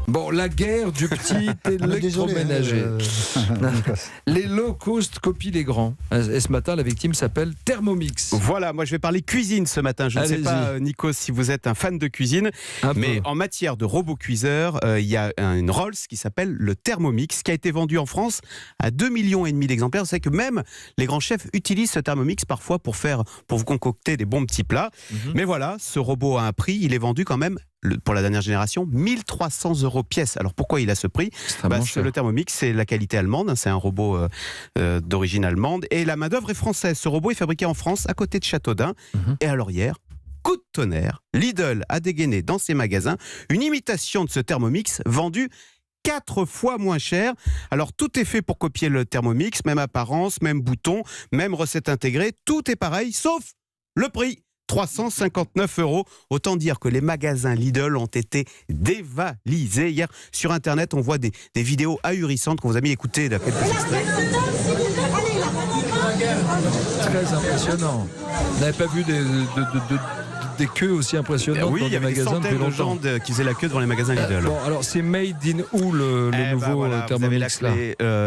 Bon, la guerre du petit électroménager. Les low cost copient les grands. Et ce matin, la victime s'appelle Thermomix. Voilà, moi je vais parler cuisine ce matin. Je ne sais pas, Nico, si vous êtes un fan de cuisine, mais en matière de robot cuiseur, il y a une Rolls qui s'appelle le Thermomix, qui a été vendu en France à 2,5 millions d'exemplaires. Vous savez que même les grands chefs utilisent ce Thermomix parfois pour vous concocter des bons petits plats. Mais voilà, ce robot a un prix, il est vendu quand même, pour la dernière génération, 1 300 € pièce. Alors pourquoi il a ce prix ? Le Thermomix, c'est la qualité allemande, c'est un robot d'origine allemande, et la main-d'œuvre est française. Ce robot est fabriqué en France, à côté de Châteaudun. Et alors hier, coup de tonnerre, Lidl a dégainé dans ses magasins une imitation de ce Thermomix vendu 4 fois moins cher. Alors tout est fait pour copier le Thermomix, même apparence, même bouton, même recette intégrée, tout est pareil, sauf le prix. 359 €. Autant dire que les magasins Lidl ont été dévalisés. Hier, sur Internet, on voit des vidéos ahurissantes qu'on vous a mis écouter quelques extraits. Très impressionnant. Vous n'avez pas vu des queues aussi impressionnantes oui, dans il y des avait des magasins centaines de gens qui faisaient la queue devant les magasins Lidl. Bon, alors c'est made in où le nouveau Thermomix là ?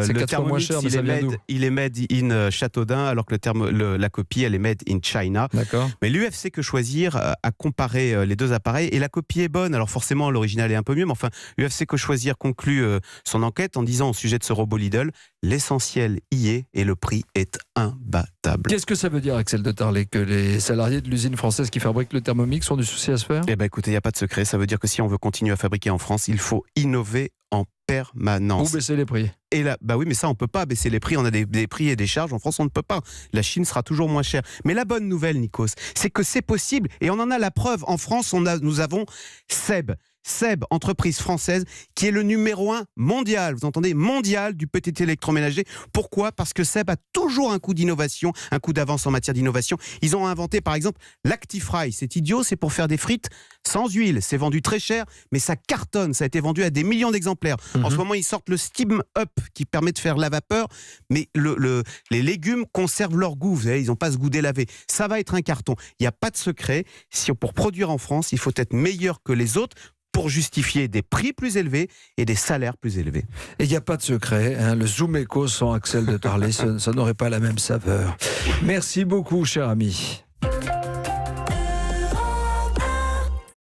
C'est 4 fois moins cher, mais ça vient d'où ? Il est made in Châteaudun, alors que la copie, elle est made in China. D'accord. Mais l'UFC Que Choisir a comparé les deux appareils et la copie est bonne. Alors forcément, l'original est un peu mieux, mais enfin, l'UFC Que Choisir conclut son enquête en disant au sujet de ce robot Lidl, l'essentiel y est et le prix est imbattable. Qu'est-ce que ça veut dire, Axel de Tarlet, que les salariés de l'usine française qui fabrique le Thermomix ont du souci à se faire ? Eh bien écoutez, il n'y a pas de secret. Ça veut dire que si on veut continuer à fabriquer en France, il faut innover en permanence. Ou baisser les prix. Et là, oui, mais ça, on ne peut pas baisser les prix. On a des prix et des charges. En France, on ne peut pas. La Chine sera toujours moins chère. Mais la bonne nouvelle, Nikos, c'est que c'est possible. Et on en a la preuve. En France, nous avons Seb, entreprise française, qui est le numéro 1 mondial. Vous entendez ? Mondial du petit électroménager. Pourquoi ? Parce que Seb a toujours un coup d'innovation, un coup d'avance en matière d'innovation. Ils ont inventé, par exemple, l'Actifry. C'est idiot, c'est pour faire des frites sans huile. C'est vendu très cher, mais ça cartonne. Ça a été vendu à des millions d'exemplaires. En ce moment, ils sortent le Steam Up, qui permet de faire la vapeur, mais les légumes conservent leur goût. Vous savez, ils n'ont pas ce goût délavé. Ça va être un carton. Il n'y a pas de secret. Pour produire en France, il faut être meilleur que les autres pour justifier des prix plus élevés et des salaires plus élevés. Et il n'y a pas de secret, le Zoom Echo sans Axel de Tarlet, ça n'aurait pas la même saveur. Merci beaucoup, cher ami.